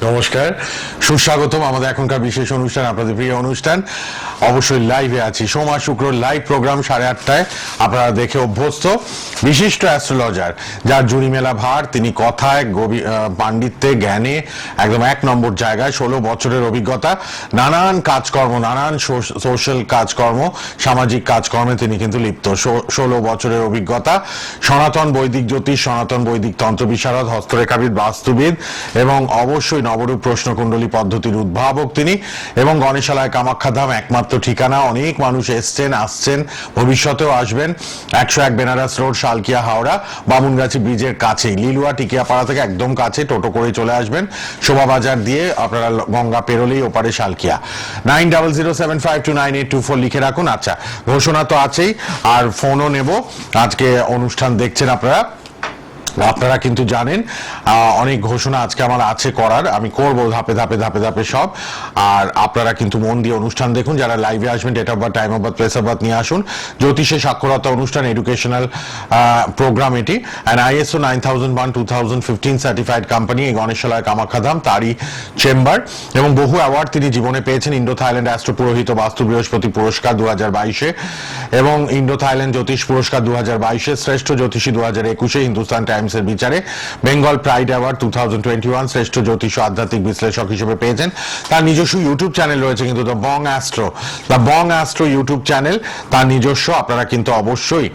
নমস্কার, সুস্বাগতম আমাদের এখনকার বিশেষ অনুষ্ঠান, আপনাদের প্রিয় অনুষ্ঠান। অবশ্যই লাইভে আছি, সোমবার শুক্র লাইভ প্রোগ্রাম 8:30টায় আপনারা দেখে অভ্যস্ত। বিশিষ্ট অ্যাস্ট্রোলজার, যার জুড়ি মেলা ভার, তিনি কথায় পাণ্ডিত্যে জ্ঞানে একদম এক নম্বর জায়গায়, 16 বছরের অভিজ্ঞতা, নানান কাজকর্ম, নানান সোশ্যাল কাজকর্ম, সামাজিক কাজকর্মে তিনি কিন্তু লিপ্ত। 16 বছরের অভিজ্ঞতা, সনাতন বৈদিক জ্যোতিষ, সনাতন বৈদিক তন্ত্র বিশারদ, হস্তরেখাবিদ, বাস্তুবিদ এবং অবশ্যই নবরূপ প্রশ্নকুণ্ডলী পদ্ধতির উদ্ভাবক তিনি। এবং গণেশালয় কামাখ্যাধাম একমাত্র ঠিকানা। অনেক মানুষ এসছেন, আসছেন, ভবিষ্যতেও আসবেন। 101 বেনারস রোড, শালকিয়া, হাওড়া, বামুনগাছি ব্রিজের কাছেই, লিলুয়া টিকিয়াপাড়া থেকে একদম কাছে, টোটো করে চলে আসবেন। শোভাবাজার দিয়ে আপনারা গঙ্গা পেরোলেই ওপারে শালকিয়া। 9007529824 লিখে রাখুন। আচ্ছা, ঘোষণা তো আছেই, আর ফোনও নেব। আজকে অনুষ্ঠান দেখছেন আপনারা কিন্তু জানেন অনেক ঘোষণা আজকে আমার আছে করার, আমি করব ধাপে ধাপে ধাপে ধাপে সব। আর আপনারা কিন্তু মন দিয়ে অনুষ্ঠান দেখুন। যারা লাইভে আসবেন, date of birth, time of birth, place of birth নিয়ে আসুন। জ্যোতিষে সাক্ষরতা অনুষ্ঠান, এডুকেশনাল প্রোগ্রাম এটি। অ্যান্ড ISO 9001 2015 সার্টিফাইড কোম্পানি, এই গণেশালয় কামাখ্যাধাম তারই চেম্বার। এবং বহু অ্যাওয়ার্ড তিনি জীবনে পেয়েছেন। ইন্ডো থাইল্যান্ড অ্যাস্ট্রো পুরোহিত বাস্তু বৃহস্পতি পুরস্কার 2022-এ, এবং ইন্ডো থাইল্যান্ড জ্যোতিষ পুরস্কার 2022-এ, শ্রেষ্ঠ জ্যোতিষী 2021-এ হিন্দুস্তান টাইমসের বিচারে, বেঙ্গল প্রাইড অ্যাওয়ার্ড 2021 শ্রেষ্ঠ জ্যোতিষ আধ্যাত্মিক বিশ্লেষক হিসেবে পেয়েছেন। তার নিজস্ব ইউটিউব চ্যানেল রয়েছে কিন্তু, the Bong astro YouTube channel তার নিজস্ব। আপনারা কিন্তু অবশ্যই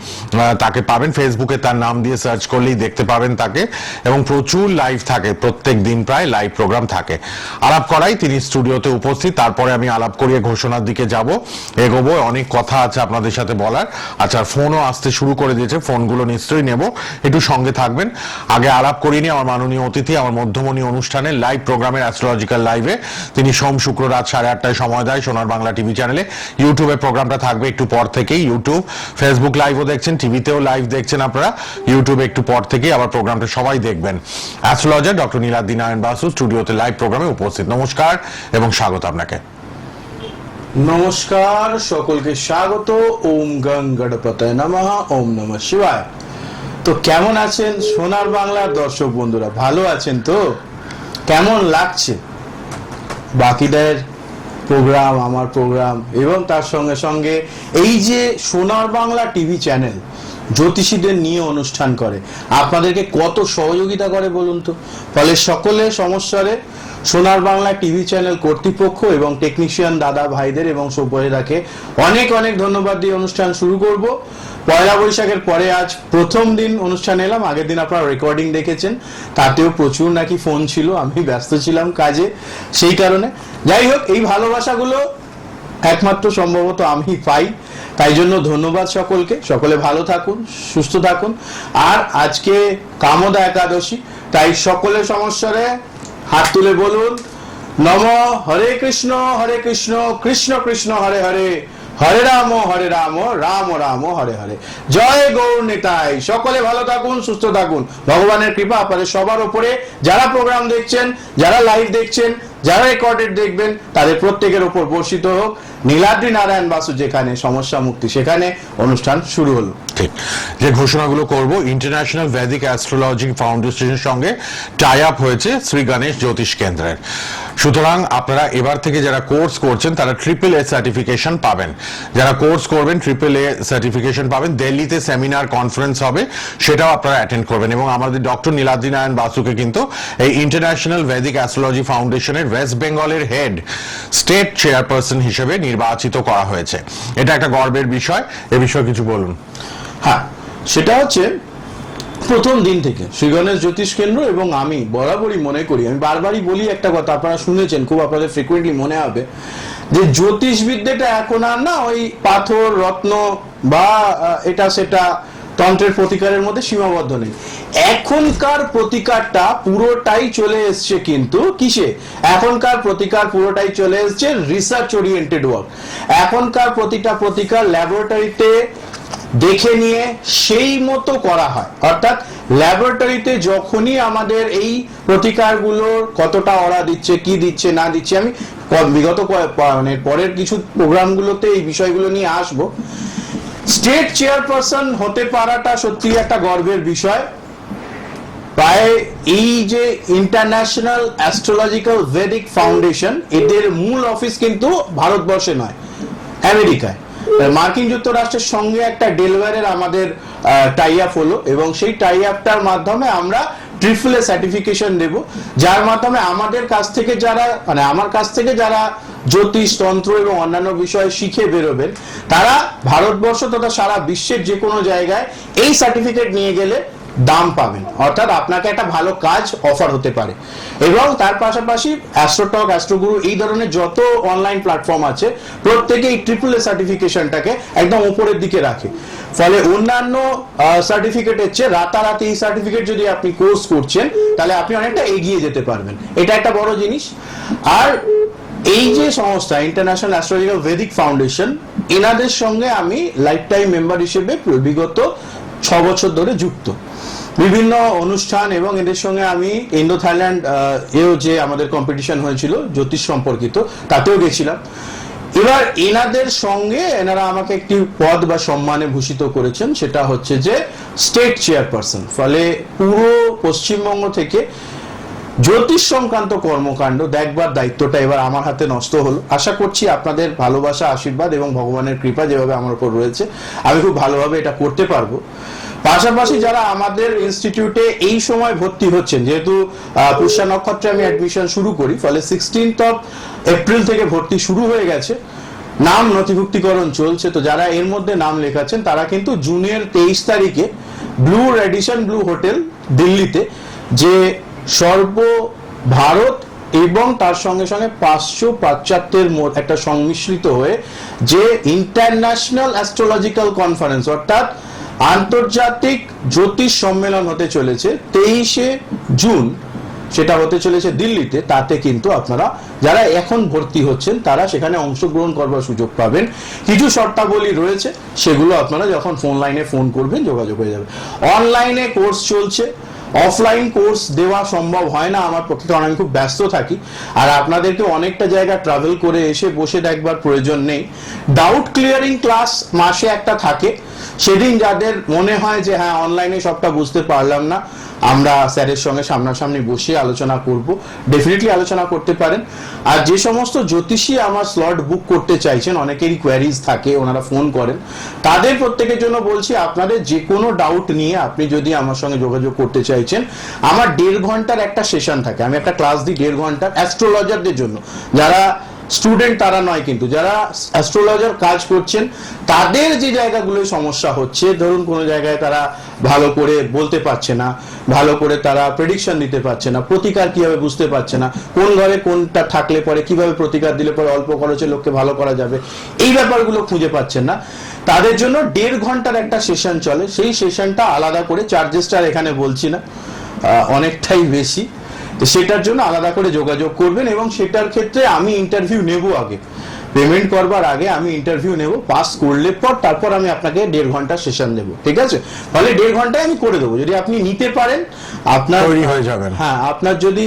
তাকে পাবেন, ফেসবুকে তার নাম দিয়ে সার্চ করলেই দেখতে পাবেন তাকে। এবং প্রচুর লাইভ থাকে, প্রত্যেক দিন প্রায় লাইভ প্রোগ্রাম থাকে। আলাপ করাই তিনি স্টুডিওতে উপস্থিত। তারপরে আমি আলাপ করিয়ে ঘোষণার দিকে যাব, এগোবো। অনেক কথা আছে আপনাদের সাথে বলার। আচ্ছা, ফোনও আসতে শুরু করে দিয়েছে, ফোনগুলো নিশ্চয়ই নেব, একটু সঙ্গে থাকবেন। আগে আলাপ করিনি আমার মাননীয় অতিথি, আমার মধ্যমণি অনুষ্ঠানে লাইভ প্রোগ্রামের অ্যাস্ট্রোলজিক্যাল লাইভে তিনি সোম শুক্র রাত 8:30টায় সময় দেয় সোনার বাংলা টিভি চ্যানেলে। ইউটিউবে প্রোগ্রামটা থাকবে একটু পর থেকেই। ইউটিউব, ফেসবুক লাইভও দেখছেন, টিভিতেও লাইভ দেখছেন আপনারা। ইউটিউবে একটু পর থেকেই আবার প্রোগ্রামটা সবাই দেখবেন। অ্যাস্ট্রোলজার ডক্টর নীলাদ্রি নারায়ণ বাসু স্টুডিওতে লাইভ প্রোগ্রামে উপস্থিত। নমস্কার এবং স্বাগত আপনাকে। নমস্কার, সকলকে স্বাগত। ওম গং গণপতয়ে নমঃ, ওম নমঃ শিবায়। তো কেমন আছেন সোনার বাংলার দর্শক বন্ধুরা? ভালো আছেন তো? কেমন লাগছে বাকিদের প্রোগ্রাম, আমার প্রোগ্রাম, এবং তার সঙ্গে সঙ্গে এই যে সোনার বাংলা টিভি চ্যানেল জ্যোতিষীদের নিয়ে অনুষ্ঠান করে, আপনাদেরকে কত সহযোগিতা করে বলুন তো। ফলে সকলে সমস্যারে সোনার বাংলা টিভি চ্যানেল কর্তৃপক্ষ এবং টেকনিশিয়ান দাদা ভাইদের এবং সভ্যরাকে অনেক অনেক ধন্যবাদ দিয়ে অনুষ্ঠান শুরু করব। পয়লা বৈশাখের পরে আজ প্রথম দিন অনুষ্ঠান এলাম। আগের দিন আপনারা রেকর্ডিং দেখেছেন, তাতেও প্রচুর নাকি ফোন ছিল, আমি ব্যস্ত ছিলাম কাজে, সেই কারণে। যাই হোক, এই ভালোবাসাগুলো একমাত্র সম্ভবত আমি পাই, তাই জন্য ধন্যবাদ সকলকে। সকলে ভালো থাকুন, সুস্থ থাকুন। আর আজকে কামদা একাদশী, তাই সকলের সমস্যারে হাত তুলে বলুন নম হরে কৃষ্ণ কৃষ্ণ কৃষ্ণ হরে হরে, হরে রাম রাম রাম হরে হরে। জয় গৌর নিতাই। সকলে ভালো থাকুন, সুস্থ থাকুন। ভগবানের কৃপা আপনাদের সবার উপরে। যারা প্রোগ্রাম দেখছেন, যারা লাইভ দেখছেন, যারা রেকর্ডেড দেখবেন, তাদের প্রত্যেকের উপর বর্ষিত হোক। নীলাদ্রি নারায়ণ বাসু যেখানে, সমস্যা মুক্তি সেখানে। অনুষ্ঠান শুরু হলো। ঠিক, যে ঘোষণাগুলো করব, ইন্টারন্যাশনাল ভেদিক অ্যাস্ট্রোলজি ফাউন্ডেশনের সঙ্গে টাই আপ হয়েছে শ্রী গণেশ জ্যোতিষ কেন্দ্রের। সুতরাং আপনারা এবার থেকে যারা কোর্স করছেন তারা AAA সার্টিফিকেশন পাবেন। যারা কোর্স করবেন AAA সার্টিফিকেশন পাবেন। দিল্লিতে সেমিনার কনফারেন্স হবে, সেটাও আপনারা অ্যাটেন্ড করবেন। এবং আমাদের ডক্টর নীলাদ্রি নারায়ণ বাসুকে কিন্তু এই ইন্টারন্যাশনাল ভেদিক অ্যাস্ট্রোলজি ফাউন্ডেশনের ওয়েস্ট বেঙ্গলের হেড স্টেট চেয়ারপারসন হিসেবে নির্বাচিত করা হয়েছে। এটা একটা গর্বের বিষয়। এ বিষয়ে কিছু বলুন। হ্যাঁ, সেটা হচ্ছে প্রথম দিন থেকে শ্রী গণেশ জ্যোতিষ কেন্দ্র, এবং আমি বরাবরই মনে করি, আমি বারবারই বলি একটা কথা, আপনারা শুনেছেন, খুব আপনাদের ফ্রিকুয়েন্টলি মনে হবে, যে জ্যোতিষবিদ্যাটা এখন আর না ওই পাথর রত্ন বা এটা সেটা তন্ত্রের প্রতিকারের মধ্যে সীমাবদ্ধ নেই। এখনকার প্রতিকারটা পুরোটাই চলে এসছে কিন্তু কিসে? এখনকার প্রতিকার পুরোটাই চলে এসছে রিসার্চ ওরিয়েন্টেড ওয়ার্ক। এখনকার প্রতিটা প্রতিকার ল্যাবরেটরিতে দেখে নিয়ে সেই মতো করা হয়। অর্থাৎ ল্যাবরেটরিতে যখনই আমাদের এই প্রতিকারগুলোর কতটা ওরা দিচ্ছে, কি দিচ্ছে না দিচ্ছে, আমি বিগত মানে পরের কিছু প্রোগ্রামগুলোতে এই বিষয়গুলো নিয়ে আসবো। স্টেট চেয়ারপারসন হতে পারাটা সত্যি একটা গর্বের বিষয়। প্রায় এই যে ইন্টারন্যাশনাল অ্যাস্ট্রোলজিক্যাল ভেদিক ফাউন্ডেশন, এদের মূল অফিস কিন্তু ভারতবর্ষে নয়, আমেরিকায়। মার্কিন যুক্তরাষ্ট্রের সঙ্গে একটা ডেলওয়্যারের আমাদের টাই আপ হলো, এবং সেই টাই আপটার মাধ্যমে আমরা ট্রিপল এ সার্টিফিকেশন দেব, যার মাধ্যমে আমাদের কাছ থেকে যারা আমার কাছ থেকে যারা জ্যোতিষ, তন্ত্র এবং অন্যান্য বিষয় শিখে বেরোবেন, তারা ভারতবর্ষ তথা সারা বিশ্বের যে কোনো জায়গায় এই সার্টিফিকেট নিয়ে গেলে দাম পাবেন, অর্থাৎ আপনাকে একটা ভালো কাজ অফার হতে পারে। এবং তার পাশাপাশি অ্যাস্ট্রোটক, অ্যাস্ট্রোগুরু, এই ধরনের যত অনলাইন প্ল্যাটফর্ম আছে প্রত্যেকে এই ট্রিপল এ সার্টিফিকেশনটাকে একদম উপরের দিকে রাখে। ফলে অন্যান্য সার্টিফিকেটের চেয়ে রাতারাতি এই সার্টিফিকেট যদি আপনি কোর্স করছেন, তাহলে আপনি অনেকটা এগিয়ে যেতে পারবেন। এটা একটা বড় জিনিস। আর এই যে সংস্থা ইন্টারন্যাশনাল অ্যাস্ট্রোলজিক্যাল ভেদিক ফাউন্ডেশন, এনাদের সঙ্গে আমি লাইফ টাইম মেম্বার হিসেবে বিগত 6 বছর ধরে যুক্ত। বিভিন্ন অনুষ্ঠান এবং এদের সঙ্গে আমি ইন্দো থাইল্যান্ড এও যে আমাদের কম্পিটিশন হয়েছিল জ্যোতিষ সম্পর্কিত, তাতেও গেছিলাম। এবার এনাদের সঙ্গে এনারা আমাকে একটি পদ বা সম্মানে ভূষিত করেছেন, সেটা হচ্ছে যে স্টেট চেয়ারপারসন। ফলে পুরো পশ্চিমবঙ্গ থেকে জ্যোতিষ সংক্রান্ত কর্মকাণ্ড দেখবার দায়িত্বটা এবার আমার হাতে ন্যস্ত হলো। আশা করছি আপনাদের ভালোবাসা, আশীর্বাদ এবং ভগবানের কৃপা যেভাবে আমার উপর রয়েছে, আমি খুব ভালোভাবে এটা করতে পারবো। পাশাপাশি যারা আমাদের ইনস্টিটিউটে এই সময় ভর্তি হচ্ছেন, যেহেতু পুষ্যা নক্ষত্রে আমি অ্যাডমিশন শুরু করি, ফলে 16 এপ্রিল থেকে ভর্তি শুরু হয়ে গেছে, নাম নথিভুক্তিকরণ চলছে। তো যারা এর মধ্যে নাম লেখাচ্ছেন তারা কিন্তু জুনের 23 তারিখে ব্লু রেডিসন ব্লু হোটেল দিল্লিতে, যে সর্ব ভারত এবং তার সঙ্গে সঙ্গে 500 পাশ্চাত্যের একটা সংমিশ্রিত হয়ে যে ইন্টারন্যাশনাল অ্যাস্ট্রোলজিক্যাল কনফারেন্স, অর্থাৎ আন্তর্জাতিক জ্যোতিষ সম্মেলন হতে চলেছে 23শে জুন, সেটা হতে চলেছে দিল্লিতে। তাতে কিন্তু আপনারা যারা এখন ভর্তি হচ্ছেন তারা সেখানে অংশগ্রহণ করবার সুযোগ পাবেন। কিছু শর্তাবলী রয়েছে, সেগুলো আপনারা যখন ফোন লাইনে ফোন করবেন যোগাযোগ হয়ে যাবে। অনলাইনে কোর্স চলছে, অফলাইন কোর্স দেওয়া সম্ভব হয় না আমার পক্ষে, কারণ আমি খুব ব্যস্ত থাকি, আর আপনাদেরকে অনেকটা জায়গা ট্রাভেল করে এসে বসে দেখবার প্রয়োজন নেই। ডাউট ক্লিয়ারিং ক্লাস মাসে একটা থাকে, সেদিন যাদের মনে হয় যে হ্যাঁ অনলাইনে সবটা বুঝতে পারলাম না, আমরা স্যারের সঙ্গে সামনাসামনি বসে আলোচনা করব, ডেফিনেটলি আলোচনা করতে পারেন। আর যে সমস্ত জ্যোতিষী আমার স্লট বুক করতে চাইছেন, অনেকেরই কোয়ারিজ থাকে, ওনারা ফোন করেন, তাদের প্রত্যেকের জন্য বলছি আপনাদের যে কোনো ডাউট নিয়ে আপনি যদি আমার সঙ্গে যোগাযোগ করতে চাইছেন, আমার 1.5 ঘন্টার একটা সেশন থাকে, আমি একটা ক্লাস দিই 1.5 ঘন্টার অ্যাস্ট্রোলজারদের জন্য। যারা স্টুডেন্ট তারা নয়, কিন্তু যারা অ্যাস্ট্রোলজার কাজ করছেন তাদের যে জায়গাগুলোয় সমস্যা হচ্ছে, ধরুন কোনো জায়গায় তারা ভালো করে বলতে পারছে না, ভালো করে তারা প্রেডিকশন দিতে পারছে না, প্রতিকার কিভাবে বুঝতে পারছে না, কোন ঘরে কোনটা থাকলে পরে কিভাবে প্রতিকার দিলে পরে অল্প খরচে লোককে ভালো করা যাবে, এই ব্যাপারগুলো খুঁজে পাচ্ছেন না, তাদের জন্য 1.5 ঘন্টার একটা সেশন চলে। সেই সেশনটা আলাদা করে, চার্জেসটা এখানে বলছি না, অনেকটাই বেশি, সেটার জন্য আলাদা করে যোগাযোগ করবেন। এবং সেটার ক্ষেত্রে আমি ইন্টারভিউ নেব, আগে পেমেন্ট করবার আগে আমি ইন্টারভিউ নেব, পাস করলে পর তারপর আমি আপনাকে 1.5 ঘন্টা সেশন দেব, ঠিক আছে? ফলে 1.5 ঘন্টায় আমি করে দেবো, যদি আপনি নিতে পারেন, আপনার তৈরি হয়ে যাবেন। হ্যাঁ, আপনার যদি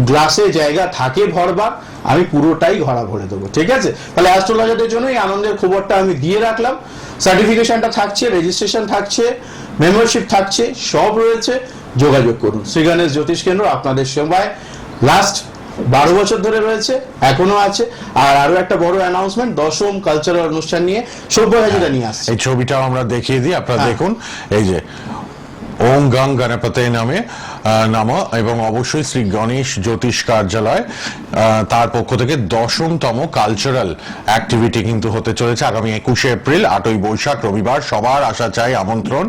গ্লাসে জায়গা থাকে ভরবার, আমি পুরোটাই ঘরা ভরে দেবো, ঠিক আছে? তাহলে অ্যাস্ট্রোলজারদের জন্য এই আনন্দের খবরটা আমি দিয়ে রাখলাম। সার্টিফিকেশনটা থাকছে, রেজিস্ট্রেশন থাকছে, মেম্বারশিপ থাকছে, সব রয়েছে। যোগাযোগ করুন। শ্রী গণেশ জ্যোতিষ কেন্দ্র আপনাদের সেবায় লাস্ট 12 বছর ধরে রয়েছে, এখনো আছে। আর আরো একটা বড় অ্যানাউন্সমেন্ট, 10ম কালচারাল অনুষ্ঠান নিয়ে সব্যসাচীরা নিয়ে আসছে। এই ছবিটাও আমরা দেখিয়ে দিই, আপনারা দেখুন, এই যে ওম গং গণপতে নামে এবং অবশ্যই শ্রী গণেশ জ্যোতিষ কার্যালয় তার পক্ষ থেকে 10তম কালচারাল অ্যাক্টিভিটি কিন্তু হতে চলেছে আগামী 21শে এপ্রিল, 8ই বৈশাখ রবিবার। সবার আসা চাই, আমন্ত্রণ।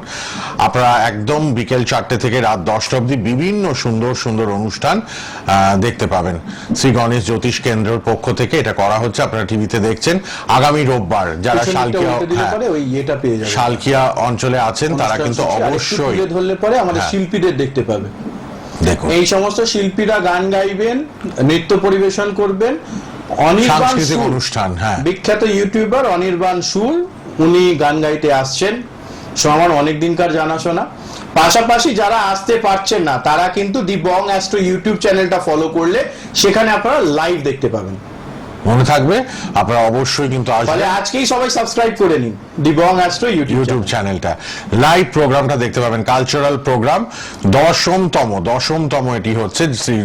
আপনারা একদম বিকেল 4টে থেকে রাত 10টা অবধি বিভিন্ন সুন্দর সুন্দর অনুষ্ঠান দেখতে পাবেন। শ্রী গণেশ জ্যোতিষ কেন্দ্রের পক্ষ থেকে এটা করা হচ্ছে, আপনারা টিভিতে দেখছেন। আগামী রোববার যারা শালকিয়া অঞ্চলে আছেন তারা কিন্তু অবশ্যই ধরলে পরে আমাদের শিল্পীদের দেখতে পাবে। দেখুন, এই সমস্ত শিল্পীরা গান গাইবেন, নৃত্য পরিবেশন করবেন। সাংস্কৃতিক অনুষ্ঠান, হ্যাঁ, বিখ্যাত ইউটিউবার অনির্বাণ সুর, উনি গান গাইতে আসছেন, আমার অনেক দিনকার জানাশোনা। পাশাপাশি যারা আসতে পারছেন না তারা কিন্তু দি বং অ্যাস্ট্রো ইউটিউব চ্যানেলটা ফলো করলে সেখানে আপনারা লাইভ দেখতে পাবেন। মনে থাকবে। আপনারা অবশ্যই কিন্তু তাহলে আসবেন, আজকেই সবাই সাবস্ক্রাইব করে নিন দিবং অ্যাস্ট্রো ইউটিউব চ্যানেলটা, লাইভ প্রোগ্রামটা দেখতে পাবেন, কালচারাল প্রোগ্রাম, দশমতম এটি হচ্ছে শ্রী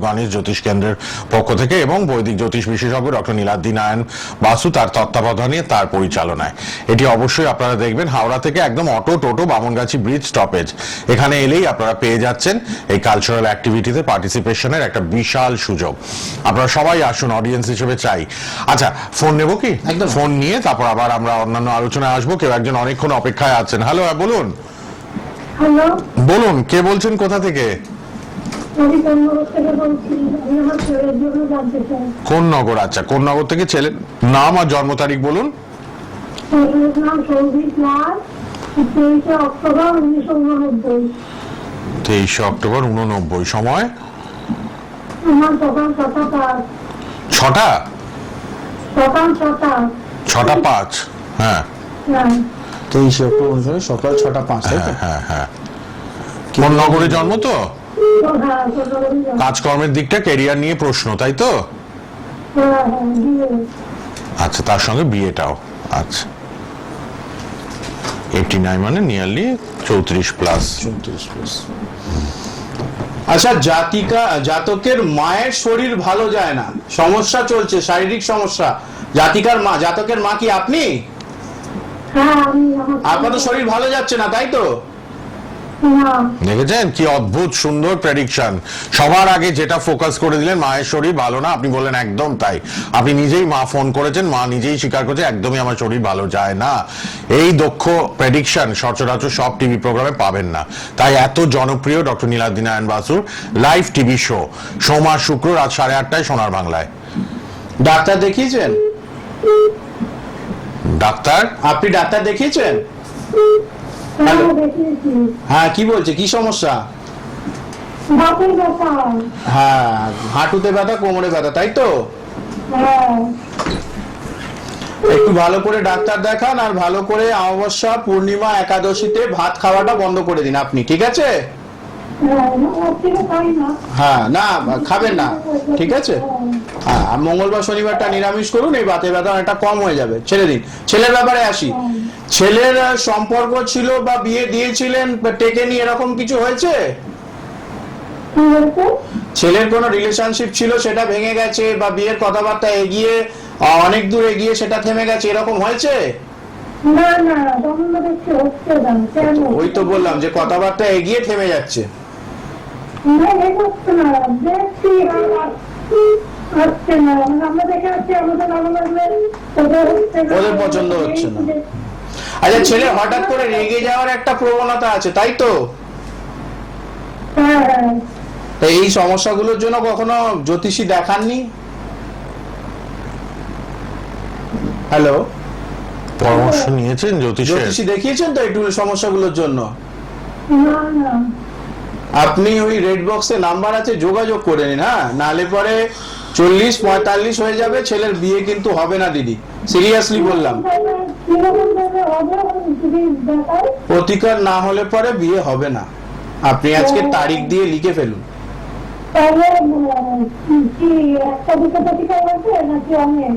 গণেশ জ্যোতিষ কেন্দ্রের পক্ষ থেকে এবং বৈদিক জ্যোতিষ বিশেষজ্ঞ ডক্টর নীলাদ্রি নারায়ণ বাসু তার তত্ত্বাবধানে, তার পরিচালনায়। এটি অবশ্যই আপনারা দেখবেন। হাওড়া থেকে একদম অটো টোটো বামনগাছি ব্রিজ স্টপেজ, এখানে এলেই আপনারা পেয়ে যাচ্ছেন এই কালচারাল অ্যাক্টিভিটিতে পার্টিসিপেশনের একটা বিশাল সুযোগ। আপনারা সবাই আসুন, অডিয়েন্স হিসেবে চাই। আচ্ছা, ফোন নেব কি? একদম। ফোন নিয়ে তারপর আবার আমরা অন্যান্য আলোচনায় আসবো। কেউ একজন অনেকক্ষণ অপেক্ষায় আছেন। হ্যালো, বলুন। হ্যালো, বলুন, কে বলছেন, কোথা থেকে? আমি কোন্নগর থেকে বলছি। আমি আমার ছেলের জন্য জানতে চাই। কোন নগর? আচ্ছা, কোন নগর থেকে ছেলের নাম আর জন্ম তারিখ বলুন। ছেলের নাম সৌভিক লাল, 23শে অক্টোবর 1989। 23শে অক্টোবর 89। সময়? আমার সকাল 6টা 5। 6টা? সকাল 6টা। 6টা 5? হ্যাঁ 23শে অক্টোবর সকাল 6টা 5, তাই তো? হ্যাঁ হ্যাঁ। কোন নগরে জন্ম তো? হ্যাঁ, কোন্নগরই যাবো। কাজকর্মের দিকটা, ক্যারিয়ার নিয়ে প্রশ্ন, তাই তো? হ্যাঁ, বিয়ে। আচ্ছা, তার সঙ্গে বিয়েটাও। আচ্ছা, 89 মানে নিয়ারলি 34+। 34+। আচ্ছা, জাতকের মায়ের শরীর ভালো যায় না, সমস্যা চলছে, শারীরিক সমস্যা। জাতকের মা কি আপনি? হ্যাঁ, আপনার তো শরীর ভালো যাচ্ছে না, তাই তো? না, দেখেছেন কি অদ্ভুত সুন্দর প্রেডিকশন। সবার আগে যেটা ফোকাস করে দিলেন, মায়ের শরীর ভালো না, আপনি বললেন একদম তাই। আপনি নিজেই, মা ফোন করেছেন, মা নিজেই স্বীকার করেছে একদমই আমার শরীর ভালো যায় না। এই দক্ষ প্রেডিকশন সচরাচর সব টিভি প্রোগ্রামে পাবেন না। তাই এত জনপ্রিয় ডক্টর নীলাদ্রি নারায়ণ বাসুর লাইভ টিভি শো, সোমবার শুক্র রাত 8:30টায় সোনার বাংলায়। ডাক্তার দেখিয়েছেন? ডাক্তার? আপনি ডাক্তার দেখিয়েছেন? হ্যাঁ, দেখিয়েছি। হ্যাঁ, কি বলছে, কি সমস্যা? বাপের ব্যথা। হ্যাঁ, হাঁটুতে ব্যথা, কোমরে ব্যথা, তাই তো? হ্যাঁ, একটু ভালো করে ডাক্তার দেখান, আর ভালো করে অমাবস্যা, পূর্ণিমা, একাদশীতে ভাত খাওয়াটা বন্ধ করে দিন আপনি, ঠিক আছে? হ্যাঁ, থেকে খাই না। হ্যাঁ, না খাবেন না, ঠিক আছে? হ্যাঁ, আর মঙ্গলবার শনিবারটা নিরামিষ করুন, এই বাতের ব্যথা অনেকটা কম হয়ে যাবে, ছেড়ে দিন। ছেলের ব্যাপারে আসি। ছেলের সম্পর্ক ছিল বা বিয়ে দিয়েছিলেন, টেকেনি, এরকম কিছু হয়েছে? কি হয়েছে? ছেলের কোনো রিলেশনশিপ ছিল, সেটা ভেঙে গেছে, বা বিয়ের কথাবার্তা এগিয়ে অনেক দূর এগিয়ে সেটা থেমে গেছে, এরকম হয়েছে? না না, বন্ধ দেখছি হচ্ছে না। কেন? ওই তো বললাম যে কথাবার্তা এগিয়ে থেমে যাচ্ছে। না, এই হচ্ছে না। দেখছি হচ্ছে না। মানে আমরা দেখে আসছি, আমাদের ভালো লাগলে ওদের হচ্ছে না। ওদের পছন্দ হচ্ছে না। আচ্ছা, ছেলে হঠাৎ করে রেগে যাওয়ার একটা প্রবণতা আছে, তাই তো? হ্যাঁ, হ্যাঁ। তো এই সমস্যাগুলোর জন্য কখনো জ্যোতিষী দেখাননি? হ্যালো, পরামর্শ নিয়েছেন জ্যোতিষের? জ্যোতিষী দেখিয়েছেন তো একটু সমস্যাগুলোর জন্য? না না, আপনি ওই রেড বক্সে নাম্বার আছে, যোগাযোগ করে নিন। হ্যাঁ, নালে পরে 40-45 হয়ে যাবে, ছেলের বিয়ে কিন্তু হবে না দিদি, সিরিয়াসলি বললাম। কিরকম ভাবে হবে যদি দেখায়? প্রতিকার না হলে পরে বিয়ে হবে না। আপনি আজকে তারিখ দিয়ে লিখে ফেলুন। তাহলে কি একটা দুটো প্রতিকার আছে নাকি অনেক?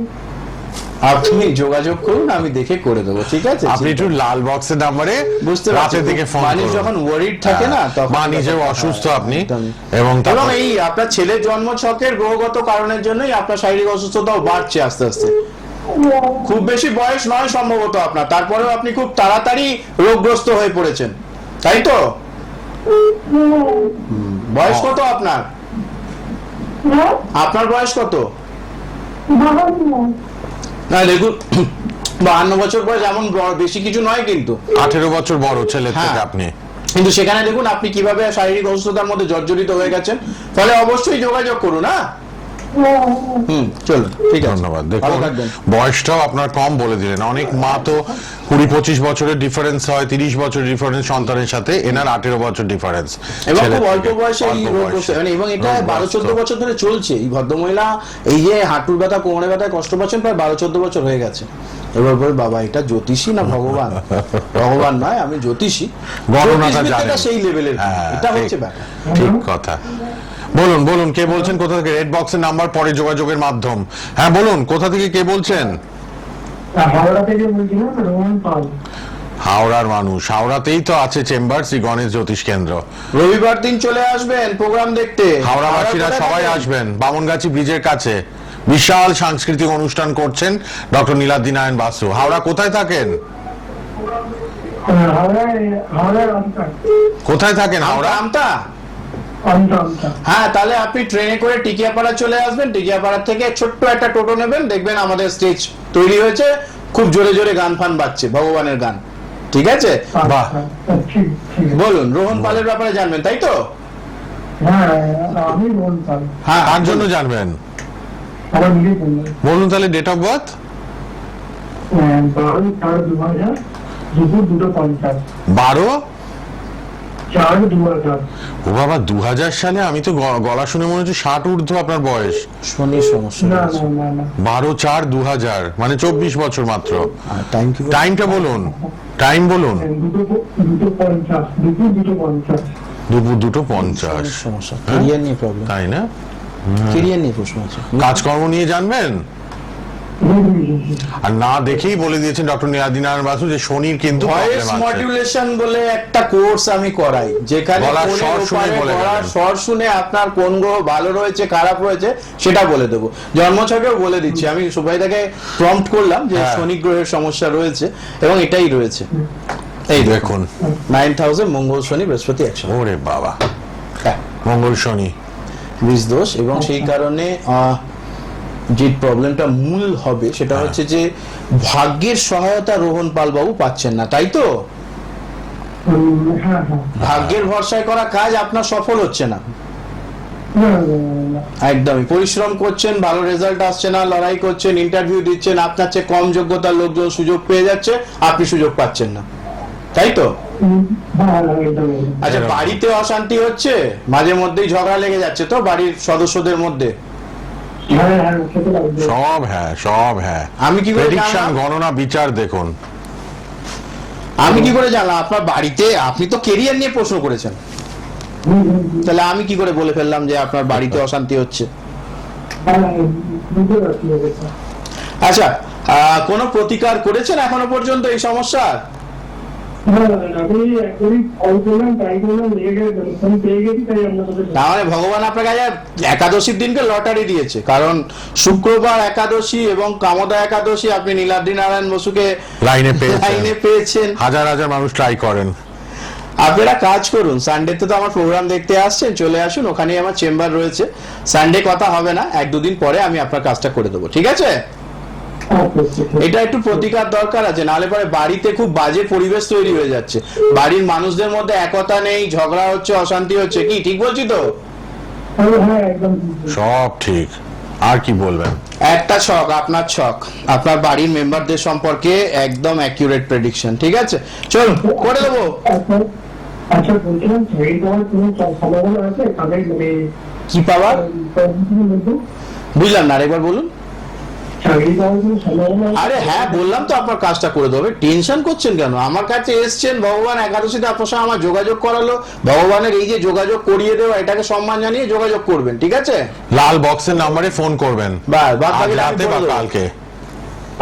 আপনি যোগাযোগ করুন, আমি দেখে করে দেবো, ঠিক আছে? আপনি একটু লাল বক্সের নাম্বারে বুঝতে পারছি, রাতের দিকে ফোন মানুষ করুন। যখন ওয়ারিড থাকে না, তখন মা নিজেও অসুস্থ আপনি, একদমই। এবং এবং এই আপনার ছেলের জন্ম ছকের গ্রহগত কারণের জন্যই আপনার শারীরিক অসুস্থতাও বাড়ছে আস্তে আস্তে। খুব বেশি বয়স নয় সম্ভবত আপনার, তারপরেও আপনি খুব তাড়াতাড়ি রোগগ্রস্ত হয়ে পড়েছেন, তাই তো? বয়স কত আপনার? আপনার বয়স কত? না দেখুন, 52 বছর বয়স এমন বেশি কিছু নয় কিন্তু। 18 বছর বড় ছেলের থেকে হ্যাঁ। আপনি। কিন্তু সেখানে দেখুন আপনি কিভাবে শারীরিক অসুস্থতার মধ্যে জর্জরিত হয়ে গেছেন। ফলে অবশ্যই যোগাযোগ করুন। হ্যাঁ, চলুন, ঠিক আছে, ধন্যবাদ। ভালো দেখুন, থাকবেন। বয়সটাও আপনার কম বলে দিলেন। অনেক মা তো 20-25 বছরের ডিফারেন্স হয়, 30 বছর ডিফারেন্স সন্তানের সাথে, এনার 18 বছর ডিফারেন্স। এবং খুব অল্প বয়সে এই রোগগ্রস্ত, মানে এবং এটা 12-14 বছর ধরে চলছে। এই ভদ্রমহিলা এই যে হাঁটুর ব্যথা, কোমরে ব্যথায় কষ্ট পাচ্ছেন, প্রায় 12-14 বছর হয়ে গেছে। এবার বলে, বাবা এটা জ্যোতিষী না ভগবান? ভগবান নয়, আমি জ্যোতিষী। গণনাটা জ্যোতিষবিদ্যাটা জানেন। সেই লেভেলের, হ্যাঁ, এটা ঠিক, হচ্ছে ব্যাপার। ঠিক কথা। বলুন বলুন কে বলছেন, কোথা থেকে? রেড বক্সের নাম্বার পরে যোগাযোগের মাধ্যম। হ্যাঁ বলুন, কোথা থেকে কে বলছেন? হাওড়া থেকে বলছিলাম, রোহন পাল। হাওড়ার মানুষ, হাওড়াতেই তো আছে চেম্বার, শ্রী গণেশ জ্যোতিষ কেন্দ্র। রবিবার দিন চলে আসবেন প্রোগ্রাম দেখতে। হাওড়াবাসীরা হাওড়া সবাই কোথায় আসবেন, বামনগাছি ব্রিজের কাছে বিশাল সাংস্কৃতিক অনুষ্ঠান করছেন ডক্টর নীলাদ্রি নারায়ণ বাসু। হাওড়া কোথায় থাকেন? হাওড়ার আমতা। কোথায় থাকেন হাওড়া? আমতা? আমতা। হ্যাঁ, তাহলে আপনি ট্রেনে করে টিকিয়াপাড়া চলে আসবেন। টিকিয়াপাড়া থেকে ছোট্ট একটা টোটো নেবেন, দেখবেন আমাদের স্টেজ তৈরি হয়েছে, খুব জোরে জোরে গান ফান বাজছে, ভগবানের গান। ঠিক আছে, বাহ। ঠিক ঠিক। বলুন রোহন পালের ব্যাপারে জানবেন, তাই তো? হ্যাঁ, আমি রোহন পাল। হ্যাঁ, তার জন্য জানবেন, আমার নিজের জন্য। বলুন তাহলে ডেট অফ বার্থ। 12/4/2000, দুপুর 2:50। 12/4/2000। 4/2000। ও বাবা, 2000 সালে? আমি তো গলা শুনে মনে হচ্ছে 60 ঊর্ধ্ব আপনার বয়স। শনির সমস্যা না রয়েছে। না না না। 12/4/2000 মানে 24 বছর মাত্র। আর টাইম কি? টাইমটা বলুন, টাইম বলুন। 2:50, দুপুর 2:50। দুপুর 2:50। সমস্যা, ক্যারিয়ার নিয়ে প্রবলেম। তাই না? ক্যারিয়ার নিয়ে প্রশ্ন আছে। কাজকর্ম নিয়ে জানবেন? আর না দেখেই বলে দিয়েছেন ডক্টর নীলাদ্রি নারায়ণ বাসু যে শনির কিন্তু ভয়েস প্রবলেম আছে। মডুলেশন বলে একটা কোর্স আমি করাই, যেখানে গলার ফোনের স্বর শুনে ওপারে বলে গলার দেবেন। স্বর শুনে আপনার কোন গ্রহ ভালো রয়েছে খারাপ রয়েছে সেটা বলে দেবো। জন্মছকেও বলে দিচ্ছি। আমি সুভাইদাকে প্রম্পট করলাম যে হ্যাঁ। শনি গ্রহের সমস্যা রয়েছে এবং এটাই রয়েছে। এই দেখুন, দেখুন 9000 মঙ্গল শনি বৃহস্পতি একসাথে। ওরে বাবা, হ্যাঁ, মঙ্গল শনি বীজ দোষ, এবং সেই কারণে যে প্রবলেমটা মূল হবে সেটা হচ্ছে যে ভাগ্যের সহায়তা রোহন পাল বাবু পাচ্ছেন না, তাই তো? হ্যাঁ হ্যাঁ। ভাগ্যের ভরসায় করা কাজ আপনার সফল হচ্ছে না। না না না। একদমই পরিশ্রম করছেন, ভালো রেজাল্ট আসছে না, লড়াই করছেন, ইন্টারভিউ দিচ্ছেন, আপনার চেয়ে কম যোগ্যতার লোকজন সুযোগ পেয়ে যাচ্ছে, আপনি সুযোগ পাচ্ছেন না, তাই তো? হ্যাঁ, একদম। আচ্ছা, এরকম। বাড়িতে অশান্তি হচ্ছে, মাঝে মধ্যেই ঝগড়া লেগে যাচ্ছে তো বাড়ির সদস্যদের মধ্যে? হ্যাঁ হ্যাঁ, সেটা লাগবে। সব হ্যাঁ, সব হ্যাঁ। আমি কি করে প্রেডিকশন, জানলাম? গণনা, বিচার দেখুন। আমি কি করে জানলাম আপনার বাড়িতে? আপনি তো কেরিয়ার নিয়ে প্রশ্ন করেছেন, তাহলে আমি কি করে বলে ফেললাম যে আপনার বাড়িতে অশান্তি হচ্ছে? হ্যাঁ, বুঝতে পারছি ব্যাপারটা। আচ্ছা, কোনো প্রতিকার করেছেন এখনো পর্যন্ত এই সমস্যার? না না না, আমি একদমই কল করলাম, ট্রাই করলাম, লেগে গেছে, ফোন পেয়ে গেছি, তাই আপনাদের তার মানে ভগবান আপনাকে আজ একাদশীর দিনকে লটারি দিয়েছে, কারণ শুক্রবার একাদশী এবং কামদা একাদশী আপনি নীলাদ্রি নারায়ণ বসুকে লাইনে লাইনে পেয়েছেন, পেয়েছেন। হাজার হাজার মানুষ ট্রাই করেন। আপনারা কাজ করুন, সানডেতে তো আমার প্রোগ্রাম দেখতে আসছেন, চলে আসুন, ওখানেই আমার চেম্বার রয়েছে। সানডে কথা হবে না, 1-2 দিন পরে আমি আপনার কাজটা করে দেবো, ঠিক আছে? এটা একটু প্রতিকার দরকার আছে, নাহলে পরে বাড়িতে খুব বাজে পরিবেশ তৈরি হয়ে যাচ্ছে, বাড়ির মানুষদের মধ্যে একতা নেই, ঝগড়া হচ্ছে, অশান্তি হচ্ছে। কি ঠিক বলছি তো? হ্যাঁ একদম। সব ঠিক, আর কি বলবেন? একটা ছক, আপনার ছক, আপনার বাড়ির মেম্বারদের সম্পর্কে একদম অ্যাকিউরেট প্রেডিকশন, ঠিক আছে? চলুন করে দেবো। আচ্ছা, বলছিলাম চাকরি পাওয়ার কোনো সম্ভাবনা আছে? তাদের মানে কি পাওয়ার? বলতো বুঝলাম না, আরেকবার বলুন। চাকরি পাওয়ার কোনো সম্ভাবনা আছে? আরে হ্যাঁ, বললাম তো আপনার কাজটা করে দেবে। টেনশন করছেন কেন? আমার কাছে এসছেন, ভগবান একাদশীতে আপনার সঙ্গে আমার যোগাযোগ করালো, ভগবানের এই যে যোগাযোগ করিয়ে দেওয়া, এটাকে সম্মান জানিয়ে যোগাযোগ করবেন, ঠিক আছে? লাল বক্সের নাম্বারে ফোন করবেন, বাদ বাদ আজ বাকি আমি রাতে করে বা দেবো। কালকে।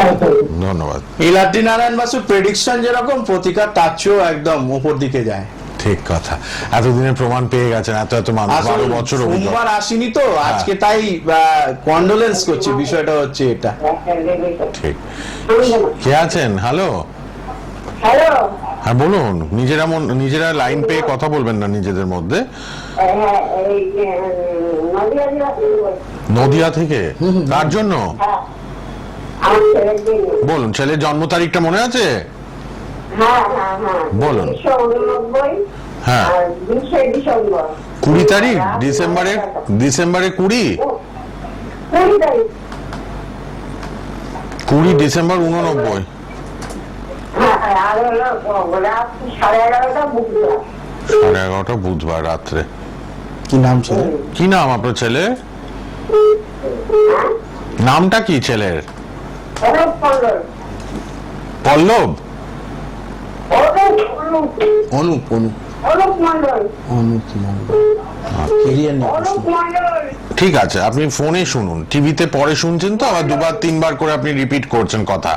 আচ্ছা, ধন্যবাদ। নীলাদ্রি নারায়ণ বাসুর প্রেডিকশন যেরকম, প্রতিকার তার চেয়েও একদম উপর দিকে যায়। ঠিক কথা, এতদিনের প্রমাণ পেয়ে গেছেন, এত এত মানুষ, আসলে 12 বছর অভিজ্ঞতা। সোমবার আসিনি তো আজকে, তাই কন্ডোলেন্স করছি, বিষয়টা হচ্ছে এটা। ঠিক। কে আছেন? হ্যালো, হ্যালো, হ্যাঁ বলুন। নিজেরা লাইন পেয়ে কথা বলবেন না নিজেদের মধ্যে। এই নদিয়া জেলা থেকে বলছি। নদিয়া থেকে? কার জন্য? হ্যাঁ, আমার ছেলের জন্য। বলুন, ছেলের জন্ম তারিখটা মনে আছে? হ্যাঁ হ্যাঁ হ্যাঁ, বলুন। 1989 হ্যাঁ। আর 20 ডিসেম্বর। 20 তারিখ ডিসেম্বরে? 20 20 তারিখ। 20 ডিসেম্বর 89। হ্যাঁ, আর হলো রাত 11:30টা বুধবার। 11:30 বুধবার রাত্রে। কি নাম ছিল? কি নাম আপনার ছেলের? নামটা কি ছেলের? অনেক সুন্দর। পল্লব? অনেক সুন্দর। অনুপ। অলোক মন্ডল। অনুপ মন্ডল কেরিয়ার নিয়ে প্রশ্ন। অলোক মন্ডল। ঠিক আছে, আপনি ফোনে শুনুন, টিভিতে পরে শুনছেন তো, আবার দুবার তিনবার করে আপনি রিপিট করছেন কথা।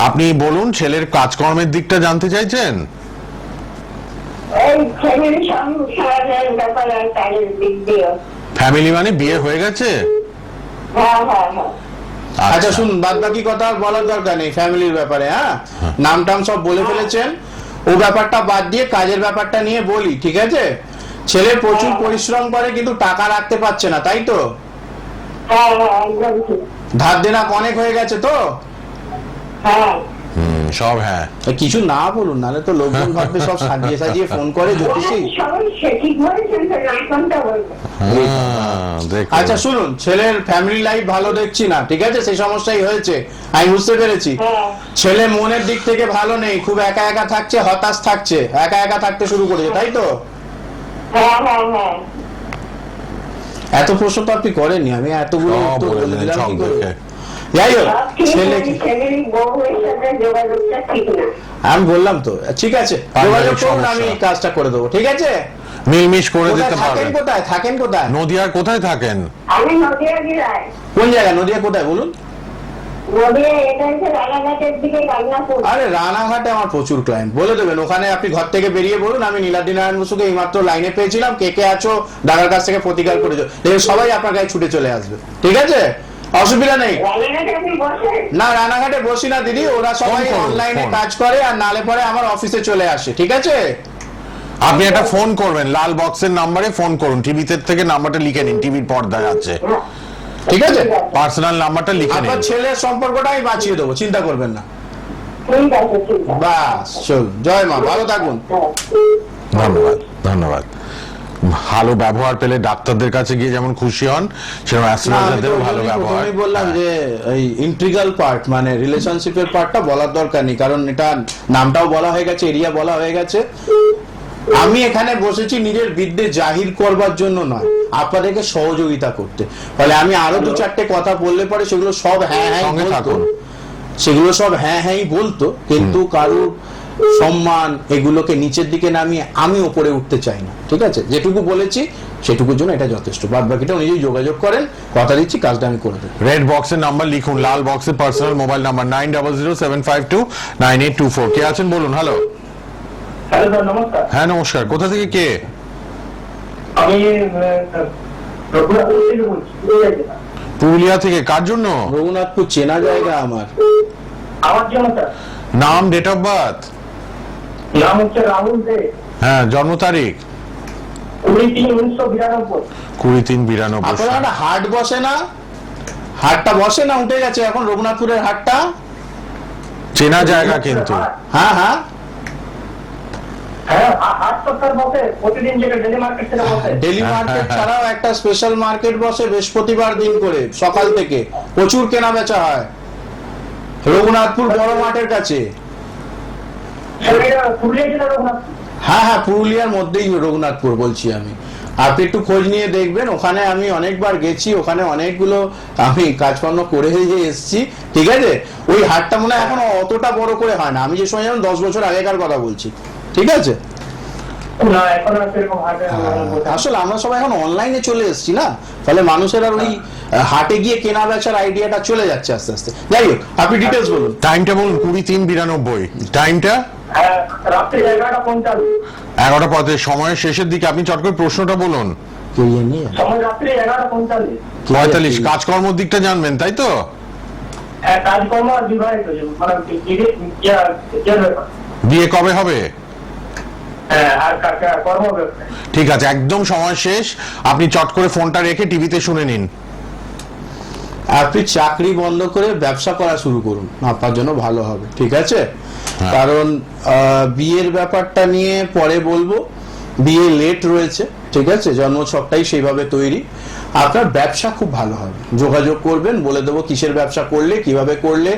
আপনি বলুন, ছেলের কাজকর্মের দিকটা জানতে চাইছেন? এই ফ্যামিলি সংসারের ব্যাপারে কাজের দিক দিয়ে। ফ্যামিলি মানে বিয়ে হয়ে গেছে? হ্যাঁ হ্যাঁ হ্যাঁ। আচ্ছা শুনুন, বাদ বাকি কথা আর বলার দরকার নেই ফ্যামিলির ব্যাপারে। হ্যাঁ, নাম টাম সব বলে ফেলেছেন, ও ব্যাপারটা বাদ দিয়ে কাজের ব্যাপারটা নিয়ে বলি, ঠিক আছে? ছেলে প্রচুর পরিশ্রম করে কিন্তু টাকা রাখতে পারছে না, তাই তো? হ্যাঁ হ্যাঁ একদম ঠিক। ধার দেনা অনেক হয়ে গেছে তো? হ্যাঁ। সব হ্যাঁ। কিছু না বলুন, নাহলে তো লোকজন ভাববে সব সাজিয়ে সাজিয়ে ফোন করে জ্যোতিষী। সবাই সঠিক বলেছেন তো, না কোনটা বলবো? দেখুন। আচ্ছা শুনুন, ছেলের ফ্যামিলি লাইফ ভালো দেখছি না, ঠিক আছে? সেই সমস্যাই হয়েছে, আমি বুঝতে পেরেছি। হ্যাঁ। ছেলে মনের দিক থেকে ভালো নেই, খুব একা একা থাকছে, হতাশ থাকছে, একা একা থাকতে শুরু করেছে, তাই তো? হ্যাঁ হ্যাঁ হ্যাঁ। এত প্রশ্ন তো আপনি করেননি, আমি এতগুলো সব উত্তর বলে বলে দিলেন, দিলাম সব কি করে? দেখে। যাই হোক, সব ঠিক ছেলে আছে, ছেলের বউয়ের সাথে যোগাযোগটা ঠিক না। আমি বললাম তো, ঠিক আছে, যোগাযোগ করুন, আমি কাজটা করে দেবো, ঠিক আছে? মিলমিশ করে কোথায় দিতে থাকেন, পারবেন। কোথায় থাকেন, কোথায়? নদিয়ার কোথায় থাকেন? আমি নদিয়া জেলায়। কোন জায়গা? নদিয়া কোথায় বলুন? নদিয়া এটা হচ্ছে রানাঘাটের দিকে গাজনাপুর। আরে রানাঘাটে আমার প্রচুর ক্লায়েন্ট, বলে দেবেন ওখানে। আপনি ঘর থেকে বেরিয়ে বলুন, আমি নীলাদ্রি নারায়ণ বসুকে এইমাত্র লাইনে পেয়েছিলাম, কে কে আছো, দাদার কাছ থেকে প্রতিকার করেছো, দেখবেন সবাই আপনার গায়ে ছুটে চলে আসবে, ঠিক আছে? অসুবিধা নেই। রানাঘাটে আপনি বসেন? না, রানাঘাটে বসি না দিদি, ওরা সবাই ফোন করুন, অনলাইনে ফোন। কাজ করে, আর নালে পরে আমার অফিসে চলে আসে, ঠিক আছে? আপনি একটা ফোন করবেন, লাল বক্সের নাম্বারে ফোন করুন, টিভিতে থেকে নাম্বারটা লিখে নিন, টিভির পর্দায় আছে, ঠিক আছে? পার্সোনাল নাম্বারটা লিখে আপনার নিন। ছেলের সম্পর্কটা আমি বাঁচিয়ে দেবো, চিন্তা করবেন না। ঠিক আছে ঠিক আছে। বাস চলুন, জয় মা, ভালো থাকুন। হ্যাঁ। ধন্যবাদ, ধন্যবাদ। ভালো ব্যবহার পেলে ডাক্তারদের কাছে গিয়ে যেমন খুশি হন, সেরকম না, আমি তো অ্যাস্ট্রোলজারদেরও ভালো ওই জন্যই ব্যবহার। প্রথমেই বললাম যে এই ইন্ট্রিগাল পার্ট মানে রিলেশনশিপের পার্টটা বলার দরকার নেই, কারণ এটা নামটাও বলা হয়ে গেছে, এরিয়া বলা হয়ে গেছে। আমি এখানে বসেছি নিজের বিদ্যে জাহির করবার জন্য নয়, আপনাদেরকে সহযোগিতা করতে। ফলে আমি আরো দু চারটে কথা বললে পরে সেগুলো সব হ্যাঁ হ্যাঁ সঙ্গে বলতো, থাকুন। সেগুলো সব হ্যাঁ হ্যাঁই বলতো, কিন্তু কারুর সম্মান এগুলোকে নিচের দিকে নামিয়ে আমি ওপরে উঠতে চাই না, ঠিক আছে? যেটুকু বলেছি সেটুকুর জন্য এটা যথেষ্ট, বাদ বাকিটা নিজেই যোগাযোগ করেন, কথা দিচ্ছি কাজটা আমি করে দেবো। রেড বক্সের নাম্বার লিখুন, লাল বক্সের পার্সোনাল মোবাইল নাম্বার 9007529824। কে আছেন বলুন? হ্যালো। হ্যালো স্যার, নমস্কার। হ্যাঁ নমস্কার, কোথা থেকে কে? আমি রঘুনাথপুর থেকে বলছি। পুরুলিয়া থেকে। কার জন্য? রঘুনাথপুর চেনা জায়গা আমার। আমার জন্য স্যার, নাম, ডেট অফ বার্থ? নাম হচ্ছে রাহুল দে, হ্যাঁ, জন্ম তারিখ? 20/3/1992। 20/3/92। আপনার একটা হাট বসে না? হাটটা বসে না উঠে গেছে এখন রঘুনাথপুরের হাটটা? চেনা জায়গা কিন্তু। হ্যাঁ হ্যাঁ, হ্যাঁ, হাট তো স্যার বসে প্রতিদিন, যেটা ডেলি মার্কেট থেকে বসে। ডেলি মার্কেট ছাড়াও একটা স্পেশাল মার্কেট বসে বৃহস্পতিবার দিন করে সকাল থেকে, প্রচুর কেনা বেচা হয় রঘুনাথপুর বড় মাঠের কাছে। স্যার, এটা পুরুলিয়া জেলার রঘুনাথপুর। হ্যাঁ হ্যাঁ, পুরুলিয়ার মধ্যেই রঘুনাথপুর বলছি আমি। আপনি একটু খোঁজ নিয়ে দেখবেন, ওখানে আমি অনেকবার গেছি, ওখানে অনেকগুলো আমি কাজকর্ম করে এসেছি, ঠিক আছে? ওই হাটটা মনে হয় এখন অতটা বড় করে হয় না, আমি যে সময় যেমন 10 বছর আগেকার কথা বলছি, ঠিক আছে? না, এখন আর সেরকম হাটে আসলে আমরা সবাই এখন অনলাইনে চলে এসেছি না, ফলে মানুষের আর ওই হাটে গিয়ে কেনা বেচার আইডিয়াটা চলে যাচ্ছে আস্তে আস্তে। যাই হোক, আপনি ডিটেলস বলুন। টাইমটা বলুন। 20/3/92। টাইমটা? হ্যাঁ, রাত্রি 11:45। 11:35। সময়ের শেষের দিকে। আপনি চট করে প্রশ্নটা বলুন। কেরিয়ার নিয়ে সময় রাত্রি 11:45। 45। কাজকর্মের দিকটা জানবেন, তাই তো? হ্যাঁ, কাজকর্ম আর বিবাহিত জীবন, মানে বিয়ের ব্যাপার। বিয়ে কবে হবে? হ্যাঁ, আর কর্ম ব্যবসা। ঠিক আছে, একদম সময় শেষ। আপনি চট করে ফোনটা রেখে টিভিতে শুনে নিন। আপনি চাকরি বন্ধ করে ব্যবসা করা শুরু করুন, আপনার জন্য ভালো হবে, ঠিক আছে? কারণ বিয়ের ব্যাপারটা নিয়ে পরে বলবো, বিয়ে লেট রয়েছে, ঠিক আছে? জন্মছকটাই সেইভাবে তৈরি। আপনার ব্যবসা খুব ভালো হবে, যোগাযোগ করবেন, বলে দেবো কিসের ব্যবসা করলে, কিভাবে করলে,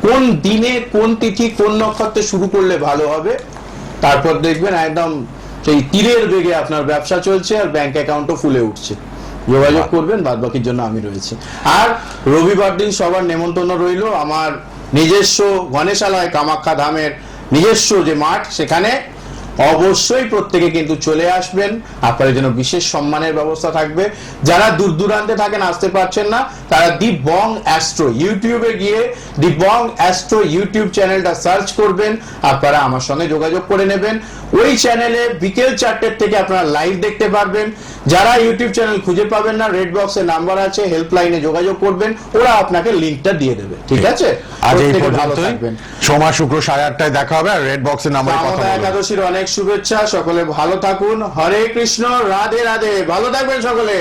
কোন দিনে, কোন তিথি, কোন নক্ষত্রে শুরু করলে ভালো হবে। তারপর দেখবেন একদম সেই তীরের বেগে আপনার ব্যবসা চলছে, আর ব্যাংক অ্যাকাউন্টও ফুলে উঠছে। যোগাযোগ করবেন, বাদ বাকির জন্য আমি রয়েছি। আর রবিবার দিন সবার নেমন্তন্ন রইল আমার নিজস্ব গণেশালয় কামাখ্যা ধামের নিজস্ব যে মাঠ, সেখানে অবশ্যই প্রত্যেকে কিন্তু চলে আসবেন, আপনাদের জন্য বিশেষ সম্মানের ব্যবস্থা থাকবে। যারা দূর দূরান্তে থাকেন, আসতে পারছেন না, তারা দি বং অ্যাস্ট্রো ইউটিউবে গিয়ে দি বং অ্যাস্ট্রো ইউটিউব চ্যানেলটা সার্চ করবেন, আপনারা আমার সঙ্গে যোগাযোগ করে নেবেন। ওই চ্যানেলে বিকেল 4টের থেকে আপনারা লাইভ দেখতে পারবেন। যারা ইউটিউব চ্যানেল খুঁজে পাবেন না, রেড বক্সে নাম্বার আছে, হেল্পলাইনে যোগাযোগ করবেন, ওরা আপনাকে লিংকটা দিয়ে দেবে। ঠিক আছে, আজ এই প্রত্যেকে ভালো পর্যন্তই। থাকবেন। সোমবার শুক্র 8:30টায় দেখা হবে, আর রেড বক্সের নাম্বারে কথা আমোদা বলবো। একাদশীর অনেক শুভেচ্ছা, সকলে ভালো থাকুন। হরে কৃষ্ণ, রাধে রাধে, ভালো থাকবেন সকলে।